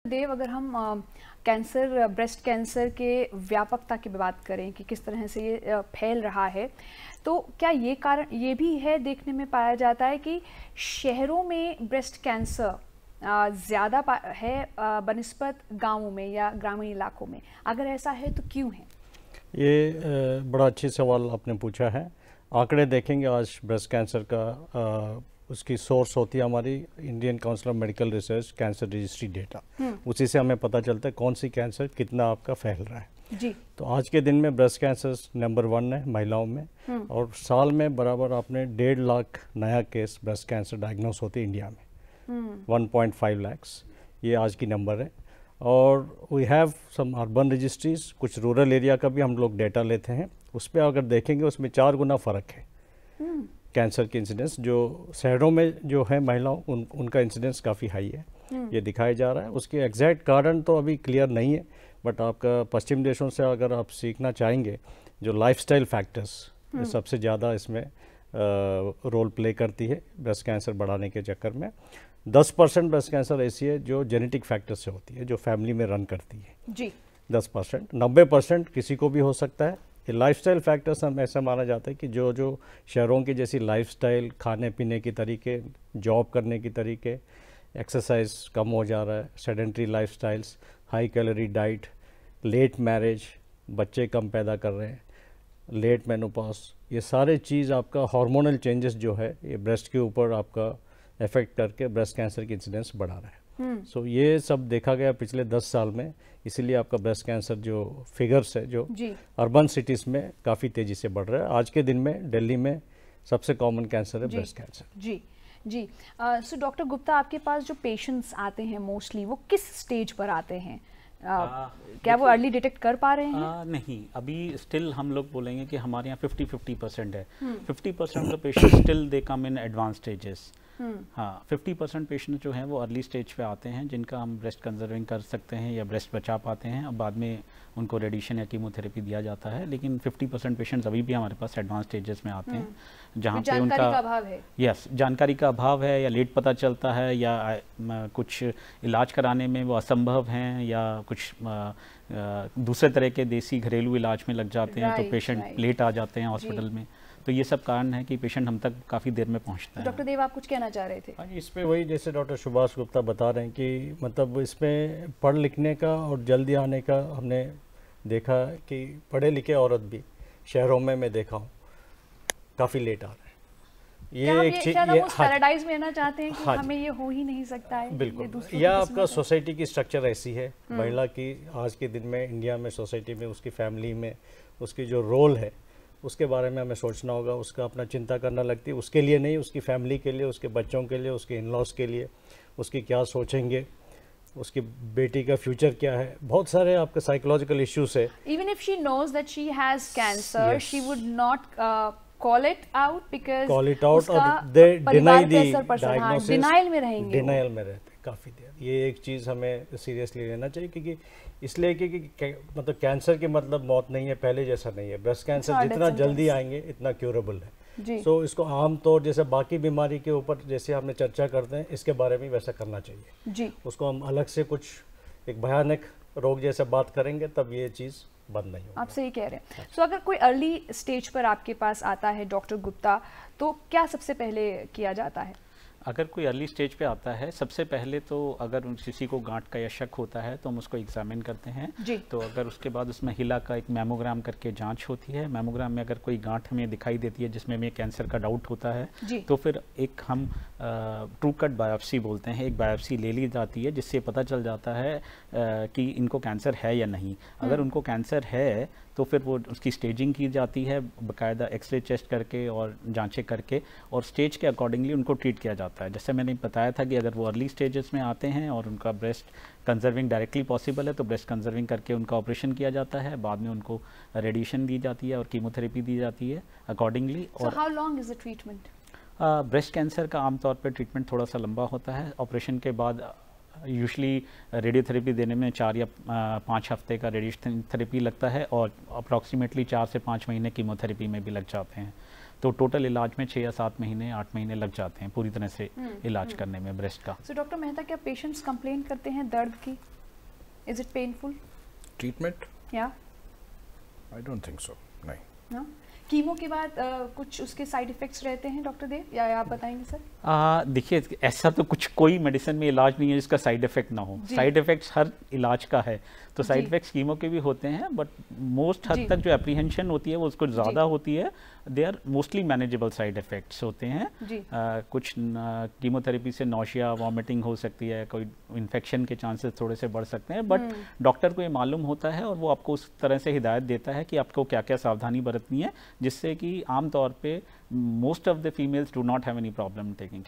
देव, अगर हम cancer, breast cancer के व्यापकता की बात करें कि किस तरह से ये फैल रहा है, तो क्या ये कारण ये भी है, देखने में पाया जाता है कि शहरों में ब्रेस्ट कैंसर ज़्यादा है बनिस्बत गाँवों में या ग्रामीण इलाकों में? अगर ऐसा है तो क्यों है? ये बड़ा अच्छी सवाल आपने पूछा है। आंकड़े देखेंगे आज ब्रेस्ट कैंसर का, उसकी सोर्स होती है हमारी Indian council of medical research cancer registry data. उसी से हमें पता चलता है कौन सी कैंसर कितना आपका फैल रहा है जी। तो आज के दिन में ब्रेस्ट कैंसर नंबर 1 है महिलाओं में, और साल में बराबर आपने 1.5 लाख नया केस ब्रेस्ट कैंसर डायग्नोस होते इंडिया में। 1.5 लाख्स ये आज की नंबर है। और we have some urban registries, कुछ रूरल एरिया का भी हम लोग डेटा लेते हैं। उस पर अगर देखेंगे उसमें 4 गुना फ़र्क है कैंसर की इंसिडेंस। जो शहरों में जो है महिलाओं उनका इंसिडेंस काफ़ी हाई है, ये दिखाया जा रहा है। उसके एग्जैक्ट कारण तो अभी क्लियर नहीं है, बट आपका पश्चिम देशों से अगर आप सीखना चाहेंगे, जो लाइफस्टाइल फैक्टर्स सबसे ज़्यादा इसमें रोल प्ले करती है ब्रेस्ट कैंसर बढ़ाने के चक्कर में। 10% ब्रेस्ट कैंसर ऐसी है जो जेनेटिक फैक्टर से होती है, जो फैमिली में रन करती है जी। 10%। 90% किसी को भी हो सकता है। ये लाइफस्टाइल फैक्टर्स हम ऐसा माना जाता है कि जो जो शहरों की जैसी लाइफस्टाइल, खाने पीने की तरीके, जॉब करने की तरीके, एक्सरसाइज कम हो जा रहा है, sedentary lifestyles, high calorie diet, late marriage, बच्चे कम पैदा कर रहे हैं, लेट मेनोपॉज, ये सारे चीज़ आपका हार्मोनल चेंजेस जो है ये ब्रेस्ट के ऊपर आपका इफेक्ट करके ब्रेस्ट कैंसर की इंसिडेंस बढ़ा रहा है। सो ये सब देखा गया पिछले 10 साल में, इसीलिए आपका ब्रेस्ट कैंसर जो फिगर्स है जो अर्बन सिटीज़ में काफ़ी तेज़ी से बढ़ रहा है। आज के दिन में दिल्ली में सबसे कॉमन कैंसर है ब्रेस्ट कैंसर। जी जी। सो डॉक्टर गुप्ता, आपके पास जो पेशेंट्स आते हैं मोस्टली वो किस स्टेज पर आते हैं? क्या वो अर्ली डिटेक्ट कर पा रहे हैं? नहीं, अभी स्टिल हम लोग बोलेंगे कि हमारे यहाँ 50% है। 50% of patient still they come in advance stages. हाँ, 50% पेशेंट जो हैं वो अर्ली स्टेज पे आते हैं, जिनका हम ब्रेस्ट कंजर्विंग कर सकते हैं या ब्रेस्ट बचा पाते हैं। अब बाद में उनको रेडिएशन या कीमोथेरेपी दिया जाता है, लेकिन 50% पेशेंट्स अभी भी हमारे पास एडवांस स्टेजेस में आते हैं, जहाँ पे उनका अभाव है। यस, जानकारी का अभाव है, या लेट पता चलता है, या कुछ इलाज कराने में वो असंभव हैं, या कुछ दूसरे तरह के देसी घरेलू इलाज में लग जाते हैं, तो पेशेंट लेट आ जाते हैं हॉस्पिटल में। तो ये सब कारण है कि पेशेंट हम तक काफ़ी देर में पहुंचता है। डॉक्टर देव, आप कुछ कहना चाह रहे थे? हाँ, इस पे वही जैसे डॉक्टर सुभाष गुप्ता बता रहे हैं कि मतलब इसमें पढ़ लिखने का और जल्दी आने का हमने देखा कि पढ़े लिखे औरत भी शहरों में मैं देखा हूँ काफ़ी लेट आ रहे हैं। ये एक चीज ये पैराडाइज में ना चाहते हैं कि हमें ये हो ही नहीं सकता है। बिल्कुल, या आपका सोसाइटी की स्ट्रक्चर ऐसी है महिला की आज के दिन में इंडिया में सोसाइटी में, उसकी फैमिली में उसकी जो रोल है उसके बारे में हमें सोचना होगा। उसका अपना चिंता करना लगती है, उसके लिए नहीं, उसकी फैमिली के लिए, उसके बच्चों के लिए, उसके इन-लॉज के लिए, उसकी क्या सोचेंगे, उसकी बेटी का फ्यूचर क्या है। बहुत सारे आपके साइकोलॉजिकल इश्यूज है। Even if she knows that she has cancer, she would not call it out because और they deny the diagnosis, denial में रहेंगे, डिनाइल में रहते हैं काफ़ी देर। ये एक चीज़ हमें सीरियसली लेना चाहिए, क्योंकि इसलिए कि मतलब कैंसर की मतलब मौत नहीं है, पहले जैसा नहीं है। ब्रेस्ट कैंसर जितना जल्दी आएंगे इतना क्यूरेबल है। सो इसको आमतौर जैसे बाकी बीमारी के ऊपर जैसे हमने चर्चा करते हैं, इसके बारे में वैसा करना चाहिए जी। उसको हम अलग से कुछ एक भयानक रोग जैसे बात करेंगे तब ये चीज़ बंद नहीं होगा। आप सही कह रहे हैं। सो अगर कोई अर्ली स्टेज पर आपके पास आता है डॉक्टर गुप्ता, तो क्या सबसे पहले किया जाता है? अगर कोई अर्ली स्टेज पे आता है, सबसे पहले तो अगर किसी को गांठ का या शक होता है तो हम उसको एग्जामिन करते हैं जी। तो अगर उसके बाद उसमें महिला का एक मैमोग्राम करके जांच होती है। मैमोग्राम में अगर कोई गांठ हमें दिखाई देती है जिसमें हमें कैंसर का डाउट होता है तो फिर एक हम ट्रू कट बायोप्सी बोलते हैं, एक बायोप्सी ले ली जाती है, जिससे पता चल जाता है कि इनको कैंसर है या नहीं। अगर उनको कैंसर है तो फिर वो उसकी स्टेजिंग की जाती है बाकायदा एक्सरे चेस्ट करके और जांचें करके, और स्टेज के अकॉर्डिंगली उनको ट्रीट किया जाता है। जैसे मैंने बताया था कि अगर वो अर्ली स्टेजेस में आते हैं और उनका ब्रेस्ट कंजर्विंग डायरेक्टली पॉसिबल है तो ब्रेस्ट कंजर्विंग करके उनका ऑपरेशन किया जाता है। बाद में उनको रेडिएशन दी जाती है और कीमोथेरेपी दी जाती है अकॉर्डिंगली। और how long is the treatment? Breast cancer का आमतौर पर ट्रीटमेंट थोड़ा सा लंबा होता है। ऑपरेशन के बाद यूजुअली रेडियोथेरेपी देने में 4 या 5 हफ्ते का रेडिएशन थेरेपी लगता है, और अप्रॉक्सीमेटली 4 से 5 महीने कीमोथेरेपी में भी लग जाते हैं। तो टोटल इलाज में 6 या 7 महीने 8 महीने लग जाते हैं पूरी तरह से इलाज करने में ब्रेस्ट का। डॉक्टर मेहता, क्या पेशेंट्स कंप्लेन करते हैं दर्द की? Is it painful? ट्रीटमेंट? या आई डोंट थिंक सो, नहीं। ना कीमो के बाद कुछ उसके साइड इफेक्ट्स रहते हैं डॉक्टर देव, या आप बताएंगे सर? देखिए, ऐसा तो कुछ कोई मेडिसिन में इलाज नहीं है जिसका साइड इफेक्ट ना हो। साइड इफेक्ट्स हर इलाज का है, तो साइड इफेक्ट्स कीमो के भी होते हैं, बट मोस्ट हद तक जो एप्रीहेंशन होती है वो उसको ज़्यादा होती है। They are mostly manageable side effects होते हैं। कुछ कीमोथेरेपी से नौशिया, वॉमिटिंग हो सकती है, कोई इन्फेक्शन के चांसेस थोड़े से बढ़ सकते हैं, बट डॉक्टर को ये मालूम होता है और वो आपको उस तरह से हिदायत देता है कि आपको क्या क्या सावधानी बरतनी है, जिससे कि आमतौर पे most of the females do not have any problem taking